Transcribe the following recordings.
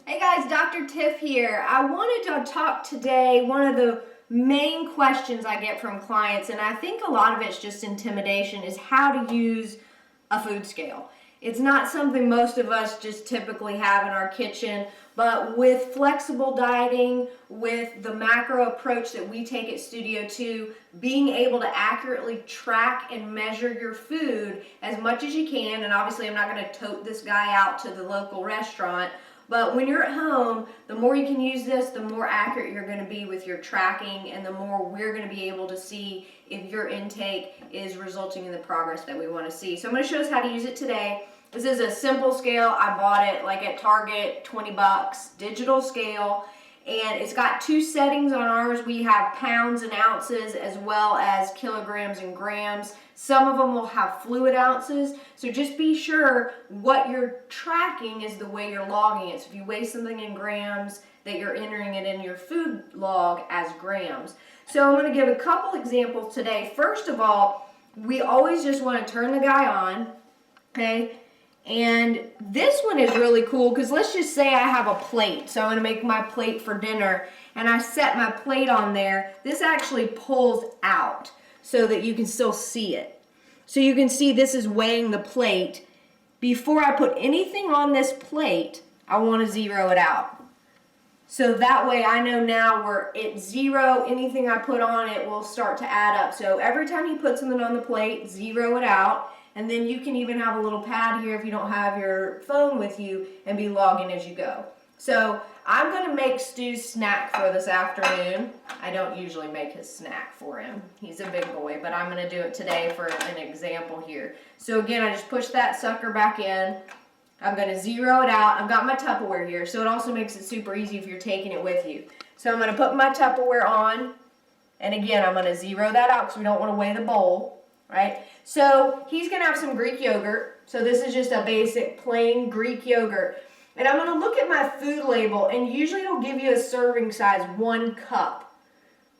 Hey guys, Dr. Tiff here. I wanted to talk today, one of the main questions I get from clients, and I think a lot of it's just intimidation, is how to use a food scale. It's not something most of us just typically have in our kitchen, but with flexible dieting, with the macro approach that we take at Studio 2, being able to accurately track and measure your food as much as you can, and obviously I'm not going to tote this guy out to the local restaurant, but when you're at home, the more you can use this, the more accurate you're going to be with your tracking, and the more we're going to be able to see if your intake is resulting in the progress that we want to see. So I'm going to show us how to use it today. This is a simple scale. I bought it like at Target, 20 bucks, digital scale. And it's got two settings on ours. We have pounds and ounces as well as kilograms and grams. Some of them will have fluid ounces. So just be sure what you're tracking is the way you're logging it. So if you weigh something in grams, that you're entering it in your food log as grams. So I'm going to give a couple examples today. First of all, we always just want to turn the guy on, okay? And this one is really cool because let's just say I have a plate. So I'm going to make my plate for dinner and I set my plate on there. This actually pulls out so that you can still see it. So you can see this is weighing the plate. Before I put anything on this plate, I want to zero it out. So that way I know now we're at zero. Anything I put on it will start to add up. So every time you put something on the plate, zero it out. And then you can even have a little pad here if you don't have your phone with you and be logging as you go. So I'm going to make Stu's snack for this afternoon. I don't usually make his snack for him. He's a big boy, but I'm going to do it today for an example here. So again, I just push that sucker back in. I'm going to zero it out. I've got my Tupperware here, so it also makes it super easy if you're taking it with you. So I'm going to put my Tupperware on. And again, I'm going to zero that out because we don't want to weigh the bowl. Right? So he's going to have some Greek yogurt. So this is just a basic plain Greek yogurt. And I'm going to look at my food label, and usually it'll give you a serving size, 1 cup.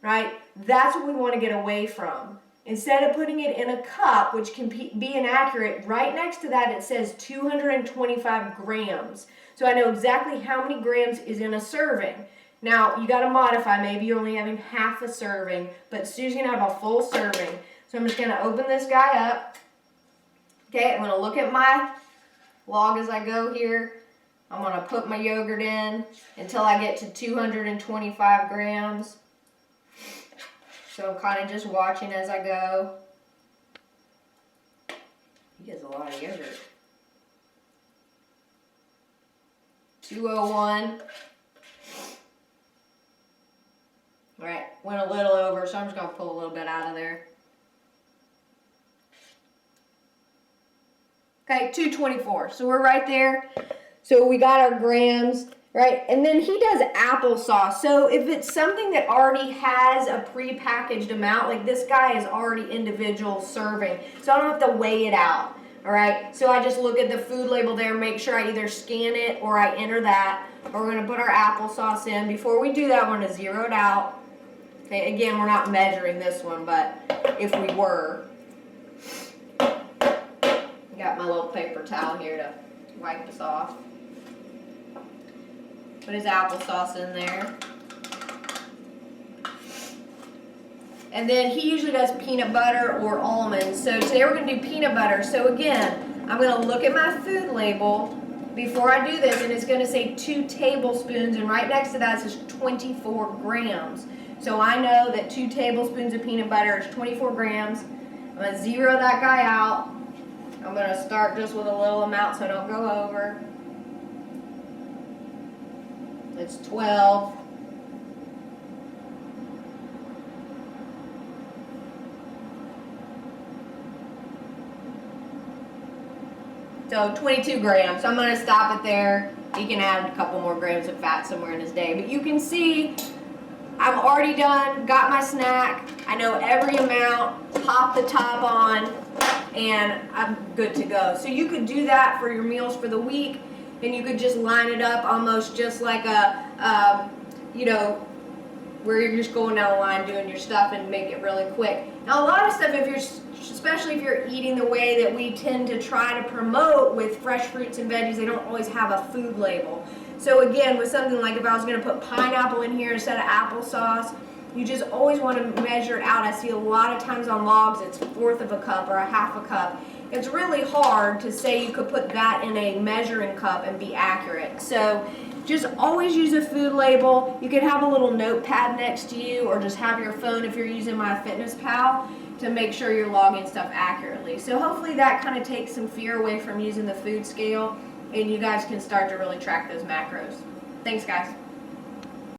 Right? That's what we want to get away from. Instead of putting it in a cup, which can be inaccurate, right next to that it says 225 grams. So I know exactly how many grams is in a serving. Now, you got to modify. Maybe you're only having half a serving, but Stu's going to have a full serving. So I'm just going to open this guy up. Okay, I'm going to look at my log as I go here. I'm going to put my yogurt in until I get to 225 grams. So I'm kind of just watching as I go. He has a lot of yogurt. 201. All right, went a little over, so I'm just going to pull a little bit out of there. Okay, 224. So we're right there. So we got our grams, right? And then he does applesauce. So if it's something that already has a pre-packaged amount, like this guy is already individual serving. So I don't have to weigh it out, all right? So I just look at the food label there, make sure I either scan it or I enter that. Or we're going to put our applesauce in. Before we do that, we're going to zero it out. Okay, again, we're not measuring this one, but if we were. Got my little paper towel here to wipe this off. Put his applesauce in there. And then he usually does peanut butter or almonds. So today we're going to do peanut butter. So again, I'm going to look at my food label before I do this, and it's going to say 2 tablespoons, and right next to that says 24 grams. So I know that 2 tablespoons of peanut butter is 24 grams. I'm going to zero that guy out. I'm going to start just with a little amount so I don't go over. It's 12. So 22 grams. So I'm going to stop it there. He can add a couple more grams of fat somewhere in his day. But you can see I'm already done, got my snack. I know every amount, pop the top on, and I'm good to go. So you could do that for your meals for the week, and you could just line it up almost just like a, where you're just going down the line doing your stuff and make it really quick. Now, a lot of stuff, especially if you're eating the way that we tend to try to promote with fresh fruits and veggies, they don't always have a food label. So again, with something like if I was going to put pineapple in here instead of applesauce, you just always want to measure it out. I see a lot of times on logs it's 1/4 of a cup or a 1/2 a cup. It's really hard to say you could put that in a measuring cup and be accurate. So just always use a food label. You could have a little notepad next to you, or just have your phone if you're using MyFitnessPal to make sure you're logging stuff accurately. So hopefully that kind of takes some fear away from using the food scale, and you guys can start to really track those macros. Thanks, guys.